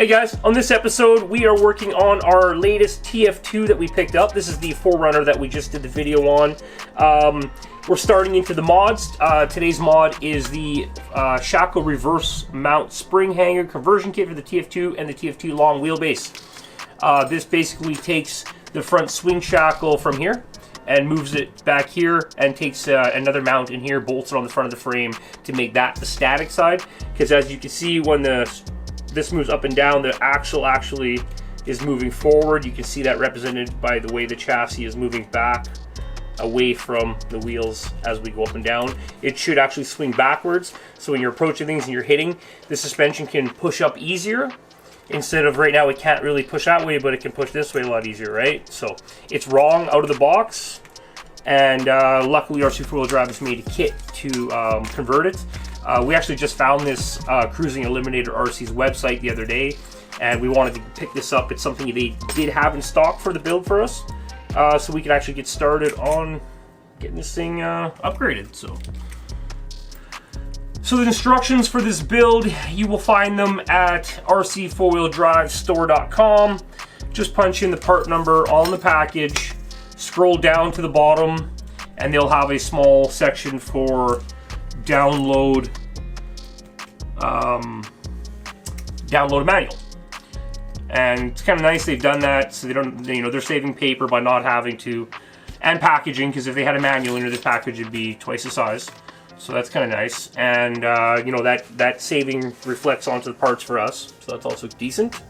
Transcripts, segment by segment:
Hey guys, on this episode we are working on our latest TF2 that we picked up. This is the 4RUNNER that we just did the video on. We're starting into the mods. Today's mod is the Shackle reverse mount spring hanger conversion kit for the TF2 and the TF2 long wheelbase. This basically takes the front swing shackle from here and moves it back here and takes another mount in here, bolts it on the front of the frame to make that the static side. Because as you can see, when this moves up and down, the axle actually is moving forward. You can see that represented by the way the chassis is moving back away from the wheels as we go up and down. It should actually swing backwards, so when you're approaching things and you're hitting, the suspension can push up easier. Instead of right now, it can't really push that way, but it can push this way a lot easier, right? So it's wrong out of the box, and luckily RC4WD has made a kit to convert it. We actually just found this Cruising Eliminator RC's website the other day, and we wanted to pick this up. It's something they did have in stock for the build for us, so we could actually get started on getting this thing upgraded. So the instructions for this build, you will find them at RC4WheelDriveStore.com. Just punch in the part number on the package, scroll down to the bottom, and they'll have a small section for download a manual. And it's kind of nice they've done that, so they don't, they're saving paper by not having to, and packaging, because if they had a manual in this package, it'd be twice the size. So that's kind of nice, and that saving reflects onto the parts for us, so that's also decent.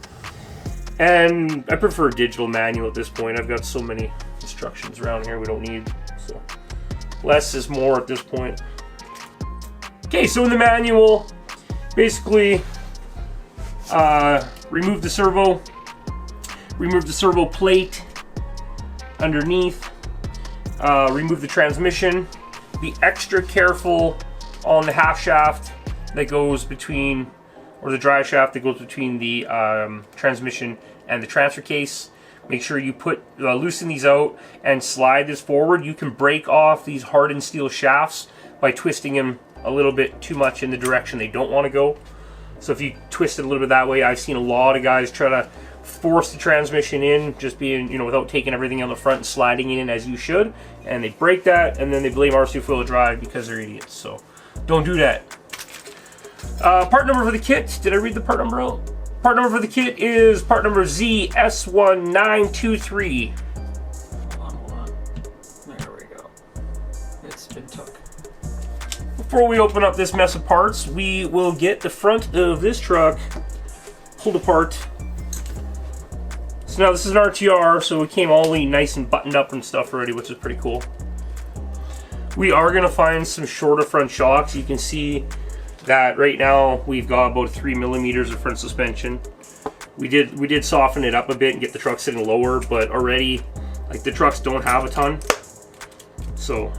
And I prefer a digital manual at this point. I've got so many instructions around here we don't need, so less is more at this point. Okay, so in the manual, basically, remove the servo plate underneath, remove the transmission. Be extra careful on the half shaft that goes between, or the drive shaft that goes between the transmission and the transfer case. Make sure you loosen these out and slide this forward. You can break off these hardened steel shafts by twisting them a little bit too much in the direction they don't want to go. So if you twist it a little bit that way, I've seen a lot of guys try to force the transmission in, just being, without taking everything on the front and sliding it in as you should, and they break that, and then they blame RC4WD because they're idiots. So don't do that. Part number for the kit, did I read the part number out? Part number for the kit is part number ZS1923. Hold on. There we go. It's been took. Before we open up this mess of parts, we will get the front of this truck pulled apart. So now this is an RTR, so it came all nice and buttoned up and stuff already, which is pretty cool. We are going to find some shorter front shocks. You can see that right now we've got about 3 millimeters of front suspension. We did soften it up a bit and get the truck sitting lower, but already, like, the trucks don't have a ton. So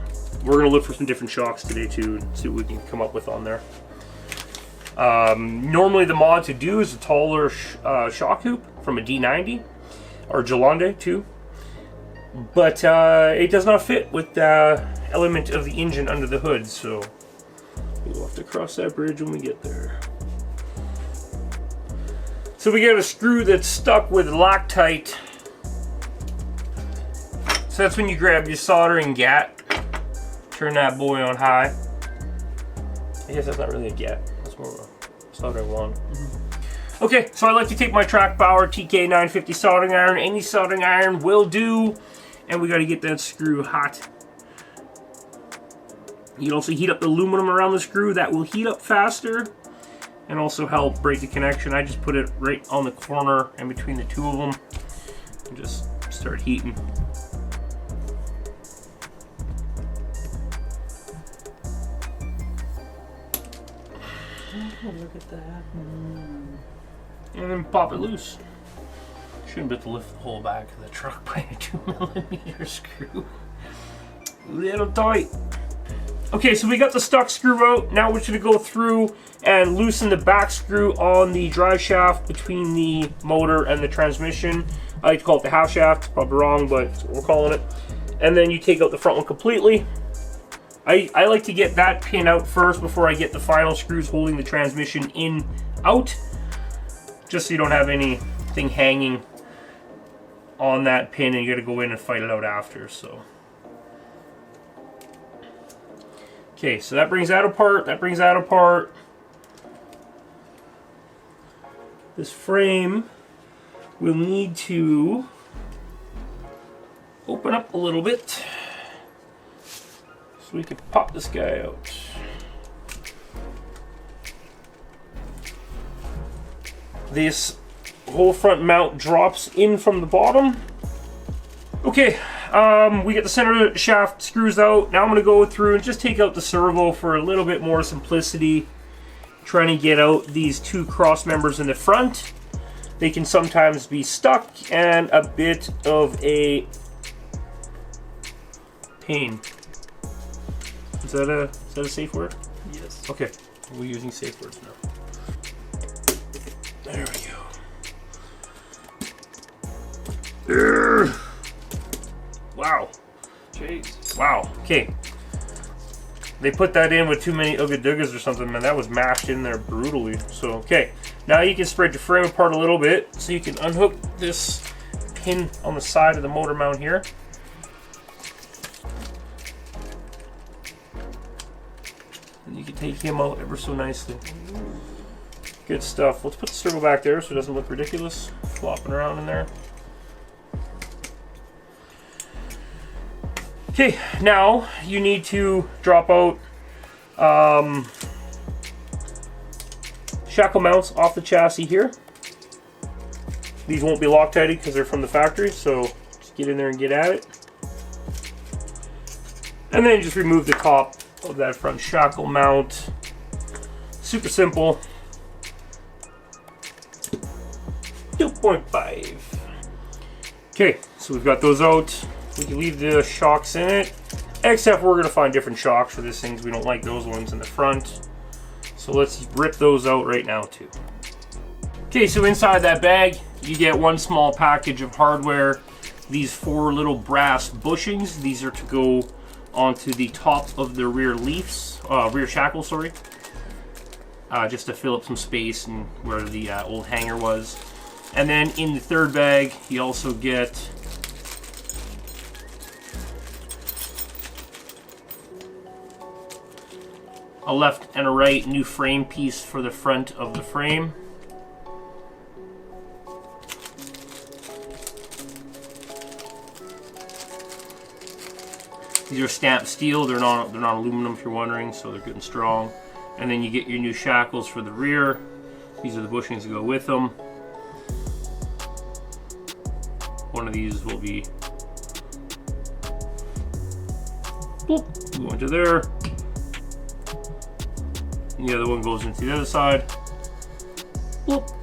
we're going to look for some different shocks today too, and see what we can come up with on there. Normally the mod to do is a taller shock hoop from a D90 or Jalonde too, but it does not fit with the element of the engine under the hood, so we'll have to cross that bridge when we get there. So we got a screw that's stuck with Loctite. So that's when you grab your soldering gat, turn that boy on high. I guess that's not really a gat, that's more of a soldering wand. Okay, so I like to take my Track Power TK950 soldering iron. Any soldering iron will do, and we got to get that screw hot. You can also heat up the aluminum around the screw. That will heat up faster and also help break the connection. I just put it right on the corner and between the two of them and just start heating. Oh, look at that. And then pop it loose. Shouldn't be able to lift the whole back of the truck by a 2 millimeter screw. Little tight. Okay, so we got the stuck screw out. Now we're going to go through and loosen the back screw on the drive shaft between the motor and the transmission. I like to call it the half shaft, probably wrong, but that's what we're calling it. And then you take out the front one completely. I like to get that pin out first before I get the final screws holding the transmission in out. just so you don't have anything hanging on that pin and you got to go in and fight it out after. So okay, so that brings that apart, that brings that apart. This frame will need to open up a little bit so we can pop this guy out. This whole front mount drops in from the bottom. Okay, we get the center shaft screws out. Now I'm going to go through and just take out the servo for a little bit more simplicity. Trying to get out these two cross members in the front. They can sometimes be stuck and a bit of a pain. Is that a safe word? Yes. Okay, we're using safe words now. There we go. Wow. Jeez. Wow. Okay. They put that in with too many Ooga-Doogas or something, man. That was mashed in there brutally. So, okay. Now you can spread your frame apart a little bit so you can unhook this pin on the side of the motor mount here. And you can take him out ever so nicely. Good stuff. Let's put the servo back there so it doesn't look ridiculous flopping around in there. Okay, now you need to drop out shackle mounts off the chassis here. These won't be Loctite because they're from the factory, so just get in there and get at it. And then just remove the top of that front shackle mount. Super simple. 2.5. Okay, so we've got those out. We can leave the shocks in it, except we're going to find different shocks for this thing. We don't like those ones in the front. So let's rip those out right now too. Okay, so inside that bag, you get one small package of hardware. These 4 little brass bushings. These are to go onto the top of the rear leafs, rear shackle, sorry. Just to fill up some space and where the old hanger was. And then in the third bag, you also get a left and a right new frame piece for the front of the frame. These are stamped steel. They're not aluminum if you're wondering, so they're good and strong. And then you get your new shackles for the rear. These are the bushings that go with them. One of these will be boop, go into there. And the other one goes into the other side. Boop,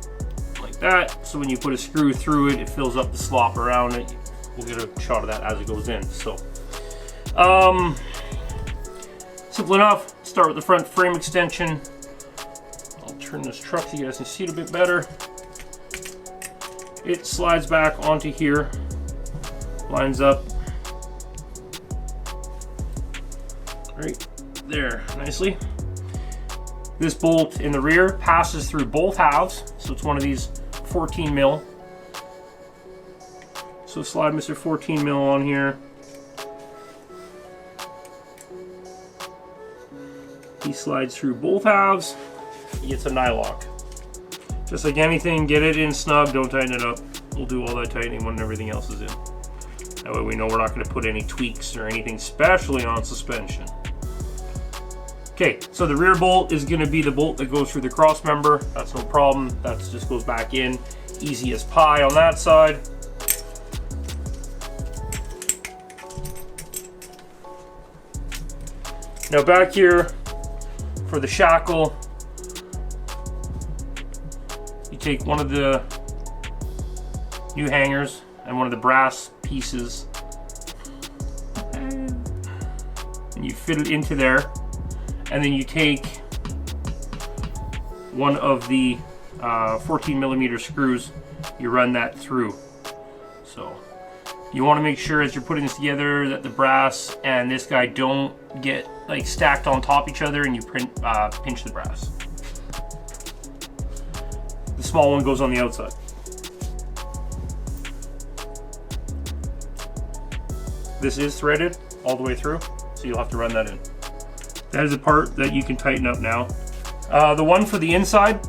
like that. So when you put a screw through it, it fills up the slop around it. We'll get a shot of that as it goes in. So, simple enough. Start with the front frame extension. I'll turn this truck so you guys can see it a bit better. It slides back onto here, lines up right there nicely. This bolt in the rear passes through both halves, so it's one of these 14 mil. So slide Mr. 14 mil on here. He slides through both halves. He gets a nylock. Just like anything, get it in snug, don't tighten it up. We'll do all that tightening when everything else is in. That way we know we're not going to put any tweaks or anything specially on suspension. Okay, so the rear bolt is going to be the bolt that goes through the cross member. That's no problem. That just goes back in. Easy as pie on that side. Now back here for the shackle, you take one of the new hangers and one of the brass pieces and you fit it into there. And then you take one of the 14 millimeter screws, you run that through. So you want to make sure as you're putting this together that the brass and this guy don't get like stacked on top of each other and you pinch the brass. The small one goes on the outside. This is threaded all the way through, so you'll have to run that in. That is a part that you can tighten up now. The one for the inside,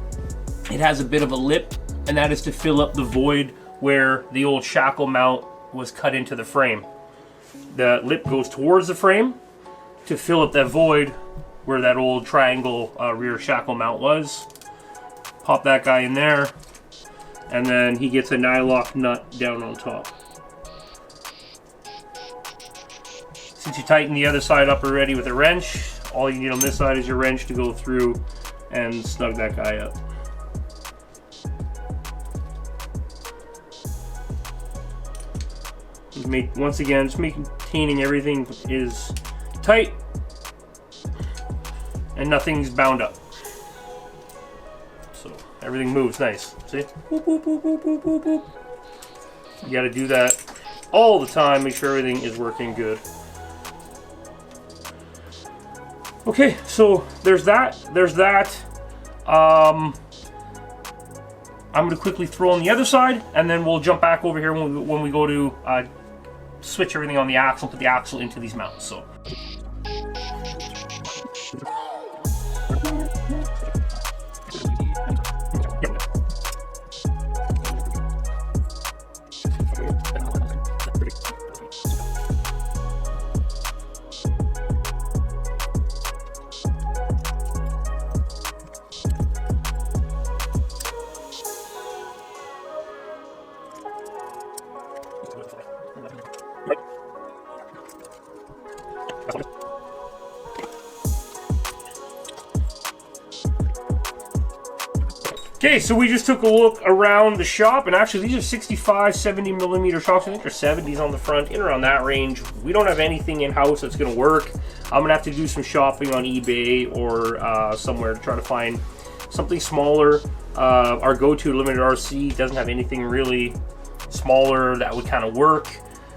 it has a bit of a lip, and that is to fill up the void where the old shackle mount was cut into the frame. The lip goes towards the frame to fill up that void where that old triangle rear shackle mount was. Pop that guy in there, and then he gets a nylock nut down on top. Since you tighten the other side up already with a wrench, all you need on this side is your wrench to go through and snug that guy up. Once again, just maintaining everything is tight and nothing's bound up. So everything moves nice. See? Boop, boop, boop, boop, boop, boop, boop. You gotta do that all the time, make sure everything is working good. Okay, so there's that. I'm gonna quickly throw on the other side, and then we'll jump back over here when we go to switch everything on the axle, put the axle into these mounts. So. Okay, so we just took a look around the shop, and actually these are 65, 70 millimeter shocks. I think they're 70s on the front, in around that range. We don't have anything in-house that's gonna work. I'm gonna have to do some shopping on eBay or somewhere to try to find something smaller. Our go-to limited RC doesn't have anything really smaller that would kind of work.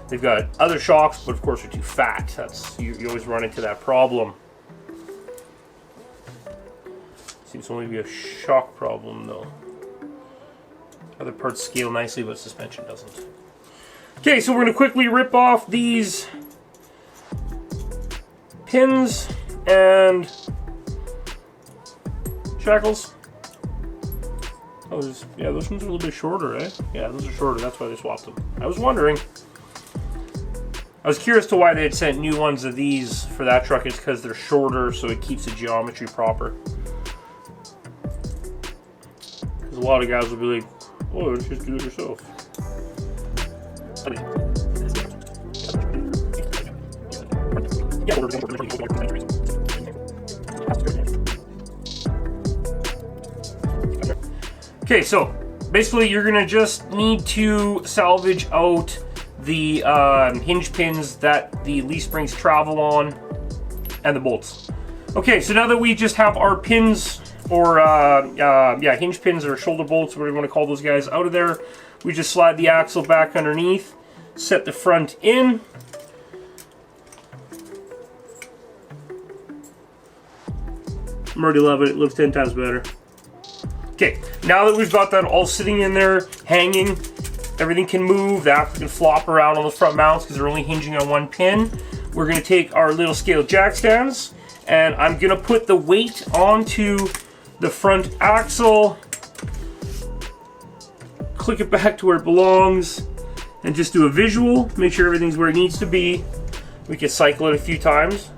They've got other shocks, but of course they're too fat. That's you always run into that problem. Seems to only be a shock problem though. Other parts scale nicely, but suspension doesn't. Okay, so we're going to quickly rip off these pins and shackles. Oh, yeah, those ones are a little bit shorter, eh? Yeah, those are shorter. That's why they swapped them. I was wondering. I was curious to why they had sent new ones of these for that truck. It's because they're shorter, so it keeps the geometry proper. Because a lot of guys will be like, oh, just do it yourself. Okay, so basically you're gonna just need to salvage out the hinge pins that the leaf springs travel on and the bolts. Okay, so now that we just have our pins, or yeah, hinge pins or shoulder bolts, whatever you want to call those guys, out of there, we just slide the axle back underneath, set the front in. I'm already loving it. It looks 10 times better. Okay, now that we've got that all sitting in there, hanging, everything can move, the axle can flop around on the front mounts because they're only hinging on one pin. We're going to take our little scale jack stands, and I'm going to put the weight onto the front axle, click it back to where it belongs, and just do a visual, make sure everything's where it needs to be. We can cycle it a few times.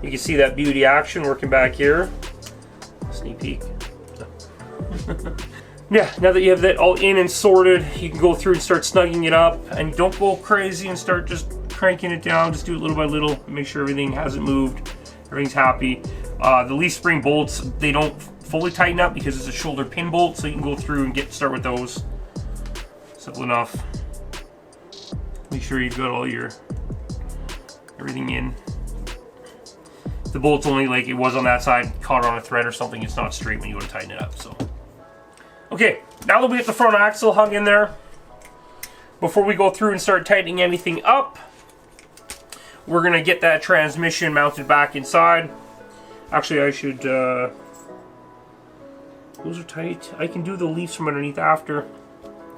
You can see that beauty action working back here. Sneak peek. Yeah, now that you have that all in and sorted, you can go through and start snugging it up, and don't go crazy and start just cranking it down. Just do it little by little, make sure everything hasn't moved, everything's happy. The leaf spring bolts, they don't fully tighten up because it's a shoulder pin bolt, so you can go through and start with those. Simple enough. Make sure you've got all your everything in. The bolt's only like it was on that side, caught on a thread or something, it's not straight when you go to tighten it up. So, okay, now that we get the front axle hung in there, before we go through and start tightening anything up, we're gonna get that transmission mounted back inside. Actually, I should Those are tight. I can do the leaves from underneath after.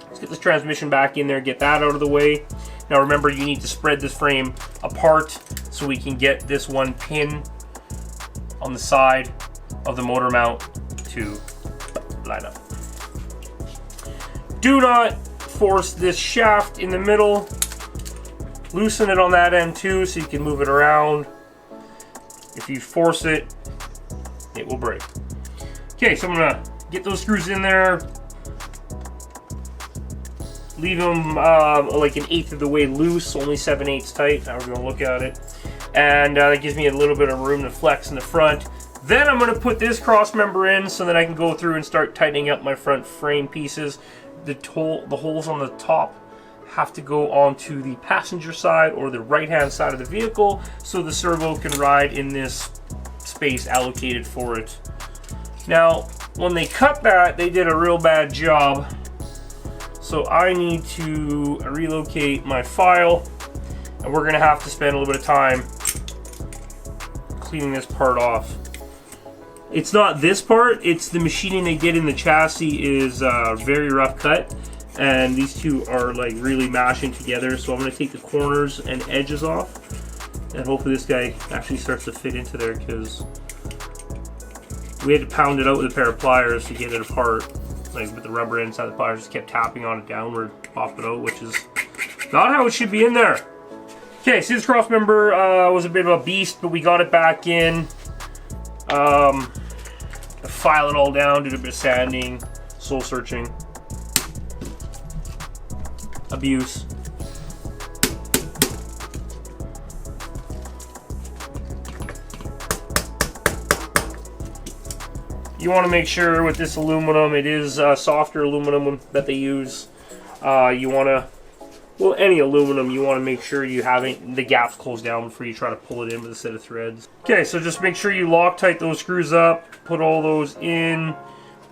Let's get this transmission back in there, get that out of the way. Now remember, you need to spread this frame apart so we can get this one pin on the side of the motor mount to line up. Do not force this shaft in the middle. Loosen it on that end too so you can move it around. If you force it, it will break. Okay, so I'm gonna get those screws in there. Leave them like 1/8 of the way loose, only 7/8 tight, however you want to look at it. And that gives me a little bit of room to flex in the front. Then I'm going to put this cross member in so that I can go through and start tightening up my front frame pieces. The holes on the top have to go onto the passenger side or the right-hand side of the vehicle so the servo can ride in this space allocated for it. Now, when they cut that, they did a real bad job. So I need to relocate my file, and we're going to have to spend a little bit of time cleaning this part off. It's not this part, it's the machining they did in the chassis is very rough cut, and these two are like really mashing together. So I'm going to take the corners and edges off, and hopefully this guy actually starts to fit into there, because we had to pound it out with a pair of pliers to get it apart. Like with the rubber inside the pliers, just kept tapping on it downward, pop it out, which is not how it should be in there. Okay, so this cross member was a bit of a beast, but we got it back in. File it all down, did a bit of sanding, soul searching, abuse. You want to make sure with this aluminum, it is softer aluminum that they use. You want to, well, any aluminum, you want to make sure you have the gaps closed down before you try to pull it in with a set of threads. Okay, so just make sure you Loctite those screws up, put all those in,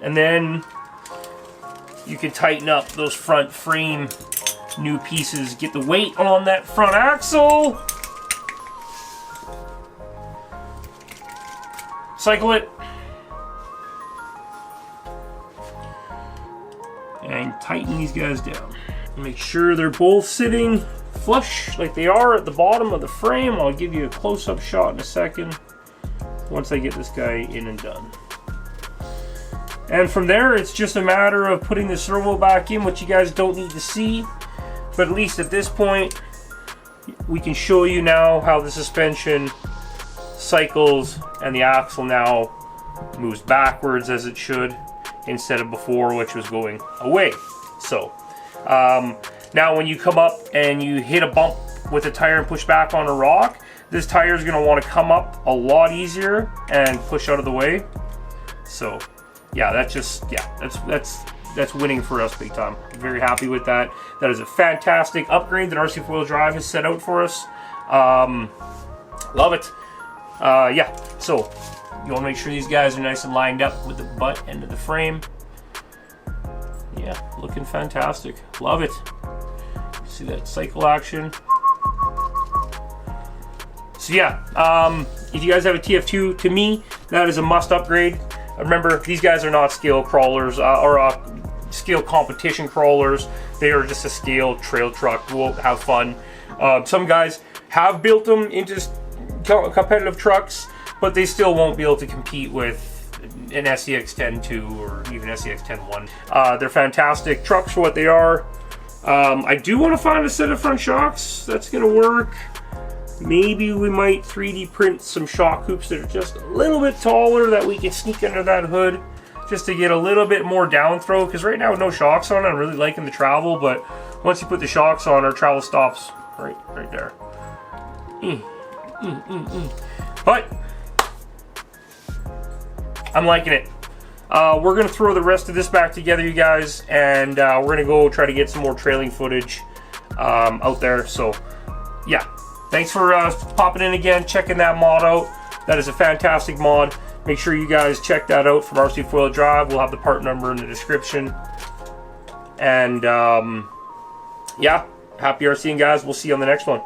and then you can tighten up those front frame new pieces. Get the weight on that front axle. Cycle it. And tighten these guys down. Make sure they're both sitting flush like they are at the bottom of the frame. I'll give you a close-up shot in a second once I get this guy in and done. And from there, it's just a matter of putting the servo back in, which you guys don't need to see. But at least at this point, we can show you now how the suspension cycles and the axle now moves backwards as it should, instead of before, which was going away. So now when you come up and you hit a bump with a tire and push back on a rock, this tire is going to want to come up a lot easier and push out of the way. So yeah, that's winning for us big time. I'm very happy with that. That is a fantastic upgrade that RC4WD Drive has set out for us. Love it. Yeah, so you want to make sure these guys are nice and lined up with the butt end of the frame. Yeah, looking fantastic. Love it. See that cycle action. So yeah, if you guys have a TF2, to me, that is a must upgrade. Remember, these guys are not scale crawlers or scale competition crawlers. They are just a scale trail truck. We'll have fun. Some guys have built them into competitive trucks, but they still won't be able to compete with an SCX-10-2 or even SCX-10-1. They're fantastic trucks for what they are. I do want to find a set of front shocks that's going to work. Maybe we might 3D print some shock hoops that are just a little bit taller that we can sneak under that hood just to get a little bit more down throw, because right now with no shocks on, I'm really liking the travel, but once you put the shocks on, our travel stops right there. But I'm liking it. We're going to throw the rest of this back together, you guys, and we're going to go try to get some more trailing footage out there. So, yeah. Thanks for popping in again, checking that mod out. That is a fantastic mod. Make sure you guys check that out from RC4WD Drive. We'll have the part number in the description. And, yeah, happy RCing, guys. We'll see you on the next one.